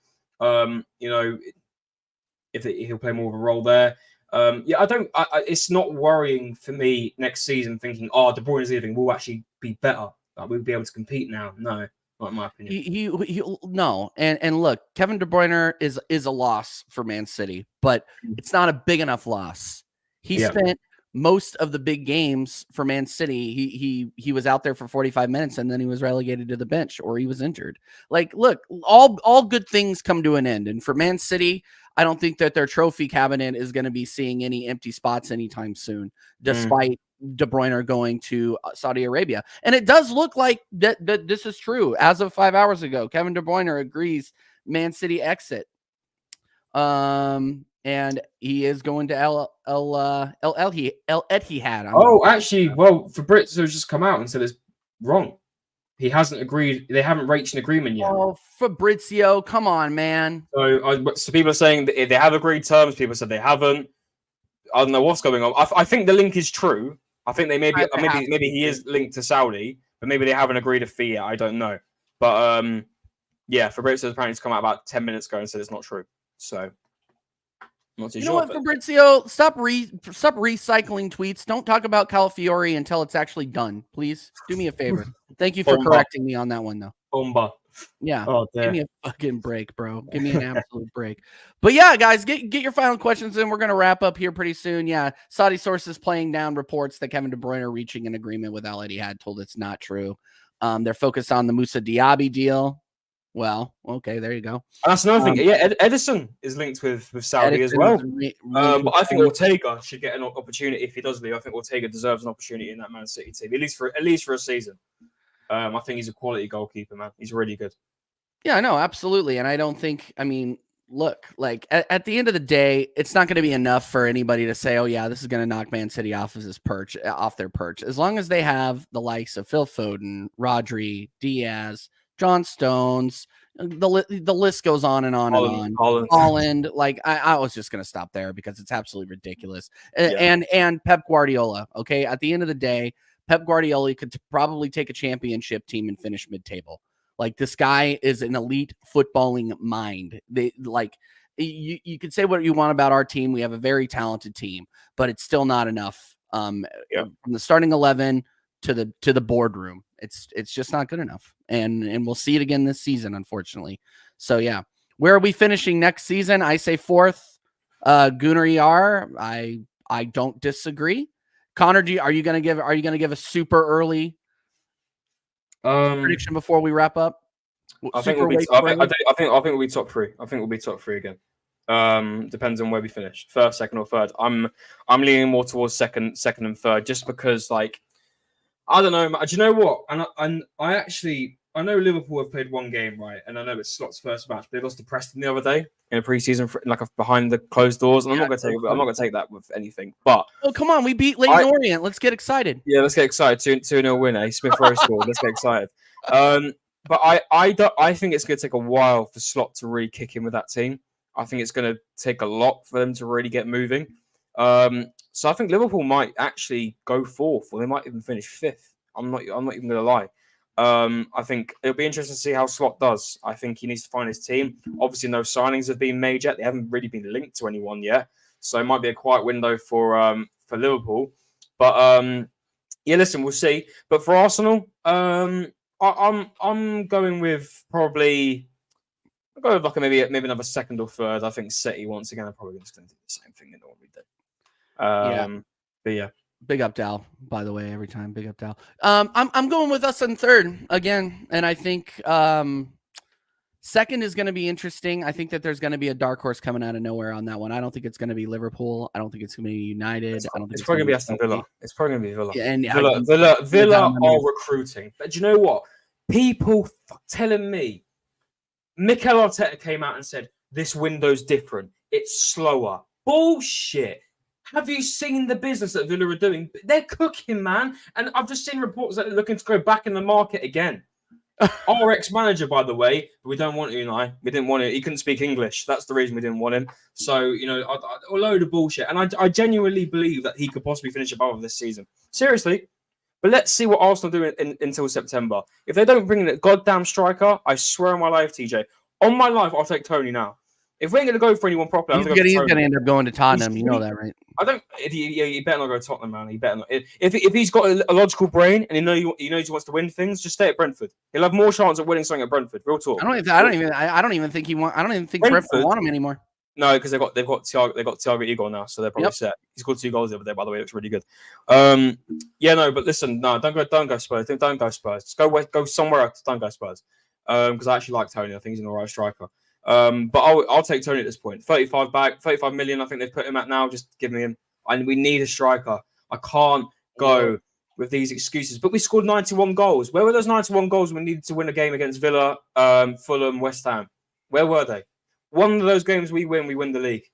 If he'll play more of a role there. I don't. It's not worrying for me next season. Thinking, De Bruyne is leaving, we'll actually be better. Like, we'll be able to compete now. No, not in my opinion. No. And look, Kevin De Bruyne is a loss for Man City, but it's not a big enough loss. He spent most of the big games for Man City. He was out there for 45 minutes and then he was relegated to the bench or he was injured. Like, look, all good things come to an end. And for Man City, I don't think that their trophy cabinet is going to be seeing any empty spots anytime soon, despite De Bruyne going to Saudi Arabia. And it does look like that this is true. As of 5 hours ago, Kevin De Bruyne agrees Man City exit. And he is going to El Etihad. Actually, Fabrizio's just come out and said it's wrong. He hasn't agreed. They haven't reached an agreement yet. Oh, Fabrizio, come on, man. So people are saying that they have agreed terms. People said they haven't. I don't know what's going on. I think the link is true. I think they maybe he is linked to Saudi, but maybe they haven't agreed a fee yet. I don't know. But Fabrizio's apparently come out about 10 minutes ago and said it's not true. So I'm not too sure. You know what, Fabrizio? Stop recycling tweets. Don't talk about Califiori until it's actually done. Please do me a favor. Thank you for correcting me on that one, though. Bomba. Yeah. Give me a fucking break, bro. Give me an absolute break. But yeah, guys, get your final questions in. We're going to wrap up here pretty soon. Yeah. Saudi sources playing down reports that Kevin De Bruyne reaching an agreement with Al Ittihad told it's not true. They're focused on the Moussa Diaby deal. Well, okay, there you go. That's another thing. Yeah, Edison is linked with Saudi as well. But I think Ortega should get an opportunity if he does leave. I think Ortega deserves an opportunity in that Man City team, at least for a season. I think he's a quality goalkeeper, man. He's really good. Yeah, no, absolutely. And I don't think, look, like at the end of the day, it's not going to be enough for anybody to say, oh yeah, this is going to knock Man City off their perch. As long as they have the likes of Phil Foden, Rodri, Diaz, John Stones, the list goes on and on and on. Holland, like I was just gonna stop there because it's absolutely ridiculous. And Pep Guardiola. Okay, at the end of the day, Pep Guardiola could probably take a championship team and finish mid-table. Like, this guy is an elite footballing mind. You could say what you want about our team. We have a very talented team, but it's still not enough. From the starting 11 to the boardroom. It's just not good enough. And we'll see it again this season, unfortunately. So yeah. Where are we finishing next season? I say 4th. Gunnar ER. I don't disagree. Connor, are you gonna give a super early prediction before we wrap up? I think we'll be top 3. I think we'll be top 3 again. Depends on where we finish. First, second, or third. I'm leaning more towards second and third, just because, like, I don't know. Do you know what? And I know Liverpool have played one game, right? And I know it's Slot's first match, but they lost to Preston the other day in a preseason, behind the closed doors. And I'm not going to take that with anything. But come on, we beat Leyton Orient. Let's get excited. Yeah, let's get excited. 2-0 win. Smith Rowe scored. Let's get excited. But I think it's going to take a while for Slot to really kick in with that team. I think it's going to take a lot for them to really get moving. So I think Liverpool might actually go 4th, or they might even finish 5th. I'm not even going to lie. I think it'll be interesting to see how Slot does. I think he needs to find his team. Obviously, no signings have been made yet. They haven't really been linked to anyone yet, so it might be a quiet window for Liverpool. But listen, we'll see. But for Arsenal, I'm going with probably. I'll go with maybe another second or third. I think City once again are probably just going to do the same thing they normally do. But yeah. Big up Dal, by the way, every time. Big up Dal. I'm going with us in third again, and I think second is going to be interesting. I think that there's going to be a dark horse coming out of nowhere on that one. I don't think it's going to be Liverpool. I don't think it's going to be United. I don't think it's probably going to be Aston Villa. It's probably going to be Villa. Yeah, and Villa are recruiting. But do you know what? People telling me Mikel Arteta came out and said this window's different. It's slower. Bullshit. Have you seen the business that Villa are doing? They're cooking, man. And I've just seen reports that they're looking to go back in the market again. Our ex-manager, by the way, but we don't want him, we didn't want him. He couldn't speak English. That's the reason we didn't want him. So, a load of bullshit. And I genuinely believe that he could possibly finish above this season. Seriously. But let's see what Arsenal do until September. If they don't bring in a goddamn striker, I swear on my life, TJ, on my life, I'll take Tony now. If we ain't going to go for anyone properly, He's going to end up going to Tottenham. You know that, right? I don't. He better not go to Tottenham, man. He better not. If he's got a logical brain and he knows he wants to win things, just stay at Brentford. He'll have more chance of winning something at Brentford. Real talk. I don't even think Brentford want him anymore. No, because they've got Thiago Igor now, so they're probably set. He scored 2 goals the other day, by the way. It looks really good. But listen, no, don't go Spurs. Don't go Spurs. Just go somewhere else. Don't go Spurs. Because I actually like Tony. I think he's an alright striker. But I'll take Tony at this point. 35 million. I think they've put him at now. Just give me him. And we need a striker. I can't go with these excuses. But we scored 91 goals. Where were those 91 goals when we needed to win a game against Villa, Fulham, West Ham? Where were they? One of those games we win the league.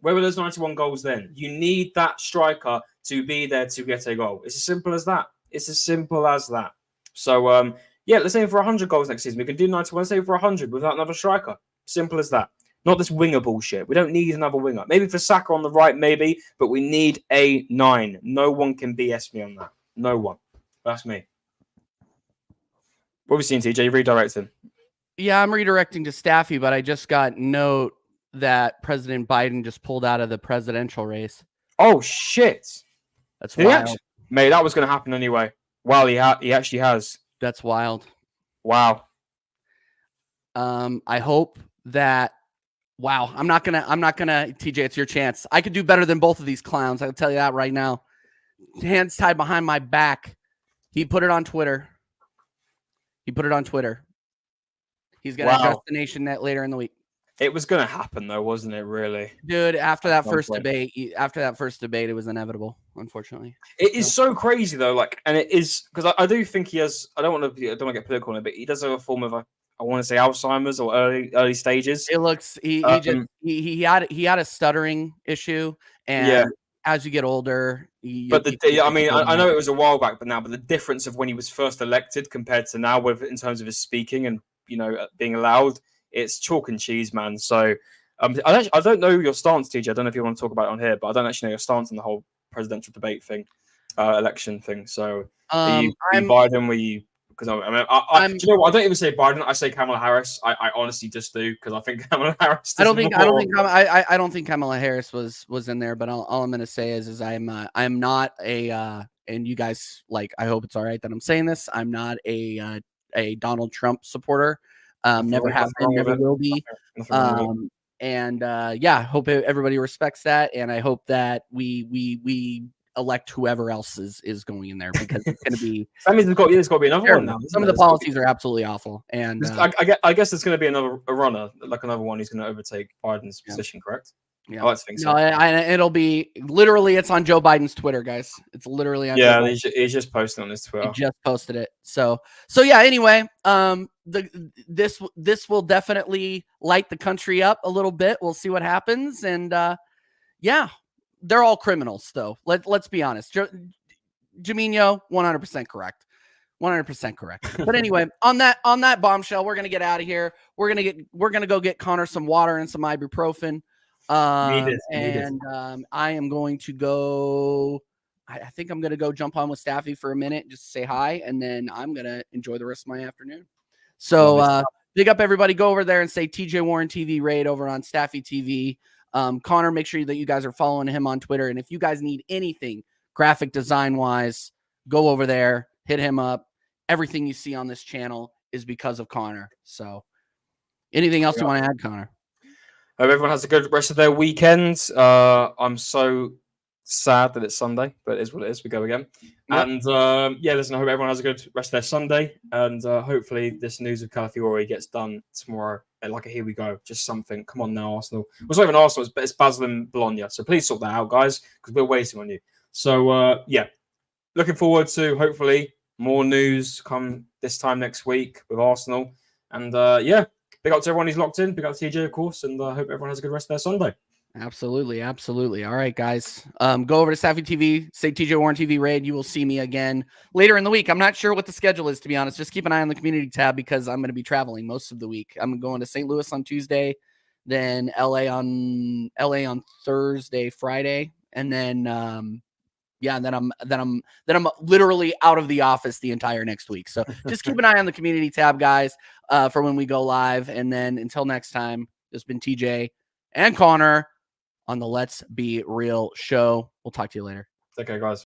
Where were those 91 goals then? You need that striker to be there to get a goal. It's as simple as that. So, let's aim for 100 goals next season. We can do 91. Let's aim for 100 without another striker. Simple as that. Not this winger bullshit. We don't need another winger. Maybe for Saka on the right, maybe, but we need a 9. No one can BS me on that. No one. That's me. What have we seen, TJ? Redirecting. Yeah, I'm redirecting to Staffy, but I just got note that President Biden just pulled out of the presidential race. Oh, shit. That's wild. Mate, that was going to happen anyway. Wow, he actually has. That's wild. Wow. I hope that. Wow, I'm not gonna. TJ, it's your chance. I could do better than both of these clowns. I'll tell you that right now. Hands tied behind my back. He put it on Twitter. He's gonna address the nation net later in the week. It was gonna happen though, wasn't it? Really, dude. After that first debate, it was inevitable. Unfortunately, it is so crazy though. And it is because I do think he has. I don't want to get political on it, but he does have a form of I want to say Alzheimer's or early stages. It looks he had a stuttering issue, and as you get older, I know it was a while back, but the difference of when he was first elected compared to now, in terms of his speaking and being allowed, it's chalk and cheese, man. So I don't know your stance, TJ. I don't know if you want to talk about it on here, but I don't actually know your stance on the whole presidential debate thing, election thing. So are you Biden? Were you? Because do you know what? I don't even say Biden. I say Kamala Harris. I honestly just do because I think Kamala Harris. I don't think Kamala Harris was in there. But all I'm going to say is I'm not a and you guys I hope it's all right that I'm saying this. I'm not a Donald Trump supporter. Never have been, never will be. Hope everybody respects that, and I hope that we elect whoever else is going in there because it's going to be. That means there's got to be another one now. Some of the policies are absolutely awful, and I guess there's going to be another runner, another one who's going to overtake Biden's position. Correct? Yeah, I like to think so. No, it'll be literally. It's on Joe Biden's Twitter, guys. It's literally on. Yeah, he's just posted on his Twitter. He just posted it. So yeah. Anyway, this will definitely light the country up a little bit. We'll see what happens, and they're all criminals, though. Let's be honest. Jamino, 100% correct. 100% correct. But anyway, on that bombshell, we're gonna get out of here. We're gonna go get Connor some water and some ibuprofen. I am going to go. I think I'm gonna go jump on with Staffy for a minute, just to say hi, and then I'm gonna enjoy the rest of my afternoon. So big up everybody. Go over there and say TJ Warren TV raid over on Staffy TV. Connor, make sure that you guys are following him on Twitter. And if you guys need anything graphic design wise, go over there, hit him up. Everything you see on this channel is because of Connor. So anything else you want to add, Connor? Hope everyone has a good rest of their weekend. I'm so sad that it's Sunday, but it is what it is. We go again. Yep. And listen, I hope everyone has a good rest of their Sunday. And hopefully this news of Califiori gets done tomorrow. Here we go. Just something. Come on now, Arsenal. Well, it's not even Arsenal, it's Basel and Bologna. So please sort that out, guys, because we're waiting on you. So, looking forward to hopefully more news come this time next week with Arsenal. And, big up to everyone who's locked in. Big up to TJ, of course. And I hope everyone has a good rest of their Sunday. Absolutely. All right, guys. Go over to Staffy TV, say TJ Warren TV raid. You will see me again later in the week. I'm not sure what the schedule is, to be honest. Just keep an eye on the community tab because I'm going to be traveling most of the week. I'm going to St. Louis on Tuesday, then LA on Thursday, Friday, and then Yeah, and then I'm literally out of the office the entire next week. So just keep an eye on the community tab, guys, for when we go live. And then until next time, this has been TJ and Connor on the Let's Be Real show. We'll talk to you later. Okay, guys.